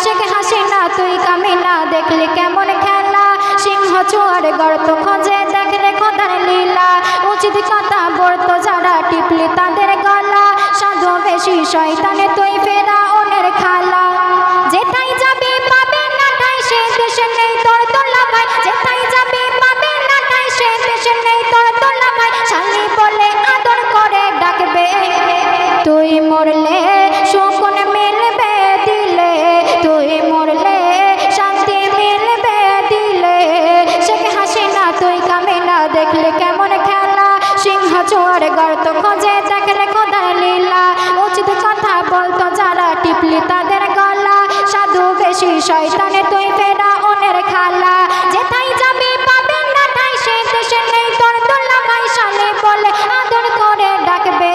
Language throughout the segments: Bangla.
শেখ হাসিনা তুই কামিনা দেখলি কেমন খেলা সিংহ চুয়ার গর্ত খোঁজে দেখলে খোদার লীলা উচিত কথা বলতো যারা টিপলি তাদের গলা সাধু বেশি শয়তানে তুই ফেরাউনের খালা যেথায় যাবি পাবে না তাই সে দেশে নেই তোর তোলা ভাই যেথায় যাবি পাবে না তাই সে দেশে নেই তোর তোলা ভাই শালি বলে আদর করে ডাকবে তুই মরলে শকুন মিলবে দিলে তুই মরলে শান্তি মিলবে দিলে শেখ হাসিনা তুই কামিনা দেখলে কেমন খেলা সিংহ চোর গর্ত খোঁজে দেখলে খোদার লীলা উচিত কথা বলতো যারা টিপলি তাদের গলা সাধু বেশি শয়তানে তুই ফেরাউনের খালা যেথায় যাবি পাবে না তাই সে দেশে নেই তোর তোলা ভাই শালি বলে আদর করে ডাকবে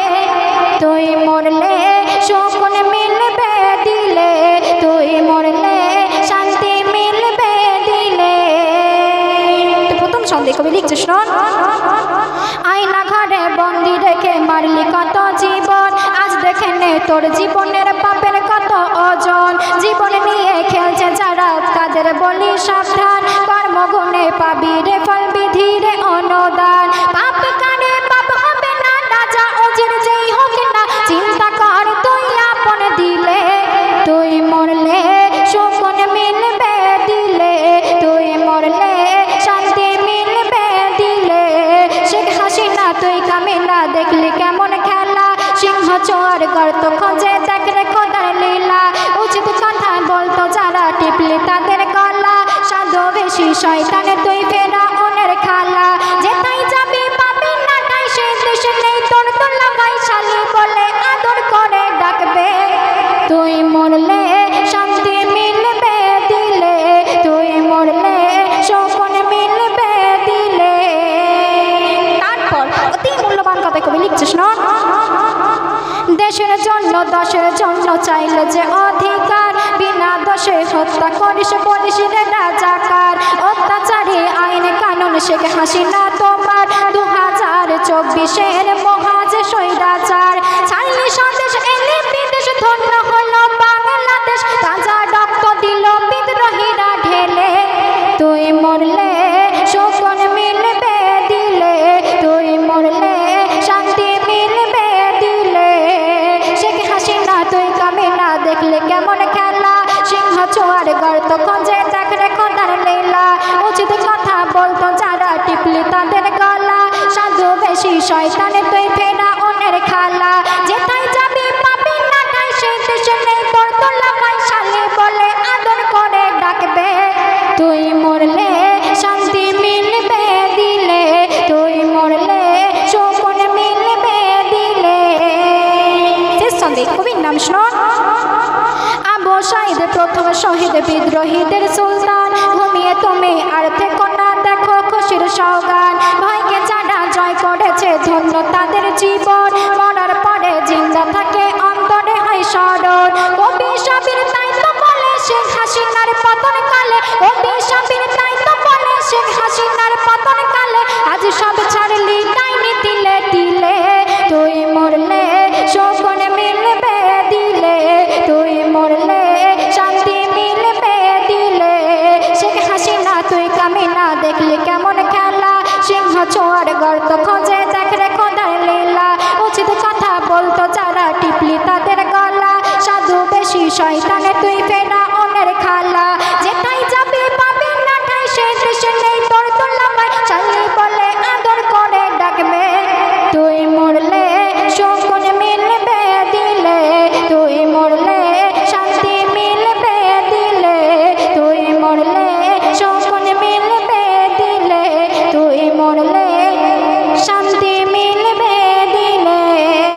তুই মরলে শকুন মিলবে দিলে তুই মরলে শান্তি মিলবে দিলে। প্রথম সন্দেহ কবি লিখছে শোন আয়না ঘরে বন্দি রেখে মারলি কত জীবন আজ দেখে নে তোর জীবনের পাপের কত ওজন জীবন নিয়ে খেলছে যারা তাদের বলি সাবধান কর্মগুণে পাবি রে ফল বিধিরে অনুদান পাপ কানে পাপ হবে না রাজা অজির যেই হোক না চিন্তা কর তুই আপন দিলে তুই মরলে শকুন মিলবে দিলে তুই মরলে শান্তি মিলবে দিলে শেখ হাসিনা তুই কামিনা দেখলি কেমন খেলা সিংহ চোর গর্ত খোঁজে দেখলে খোদার লীলা উচিত কথা বলতো যারা টিপলি তাদের গলা সাধু বেশি শয়তানে তুই ফেরাউনের খালা যেথায় যাবি পাবি না তাই সে দেশে নেই তোর তোলা ভাই শালি বলে আদর করে ডাকবে তুই মরলে শান্তি মিলবে দিলে তুই মরলে শকুন মিলবে দিলে। তারপর অতি মূল্যবান কথা কবি লিখছিস না দেশের জন্য দশের জন্য চাইলে যে অধিকার বিনা দোষে হত্যা করিস বলিস রে রাজাকার অত্যাচারী আইন কানুন শেখ হাসিনা তোমার 2024-এর মহাজ স্বৈরাচার ছাড়লি স্বদেশ এলি বিদেশ ধন্য হলো বাংলাদেশ তাজা রক্ত দিল বিদ্রোহীরা ঢেলে তুই মরলে শকুন মিলবে দিলে তুই মরলে শান্তি মিলবে দিলে শেখ হাসিনা তুই কামিনা দেখলে কেমন খেলা সিংহ চোয়ার গর্ত খোঁজে দেখলে খোদার লীলা উচিত কথা বলতো যারা টিপলি তাদের গলা সাধু বেশি শয়তানে তুই ফেরাউনের খালা যেথায় যাবি পাবি না তাই সে দেশে নেই তোর তোলা ভাই শালি বলে আদর করে ডাকবে তুই মরলে শান্তি মিলবে দিলে তুই মরলে শকুন মিলবে দিলে। সন্দেহ কবির নাম শোন আবু সাইদ প্রথম শহীদ বিদ্রোহীদের সুলতান ঘুমিয়ে তুমি আর থেকো না দেখো খুশির সওগান ভয়কে যারা জয় করেছে ধন্য তাদের জীবন মরার পরে জিন্দা থাকে অন্তরে হয় স্মরণ কবি সাবির তাই তো বলে শেখ হাসিনার পতন কালে কবি সাবির তাই তো বলে শেখ হাসিনার পতন কালে আজ সব ছাড়লি ডাইনি দিলে দিলে তুই মরলে শকুন মিলবে দিলে তুই মরলে শান্তি মিলবে দিলে শেখ হাসিনা তুই কামিনা দেখলি কেমন খেলা সিংহ চোর গর্ত খোঁজে দেখলে খোদার লীলা উচিত কথা বলতো যারা টিপলি তাদের গলা সাধু বেশি শয়তান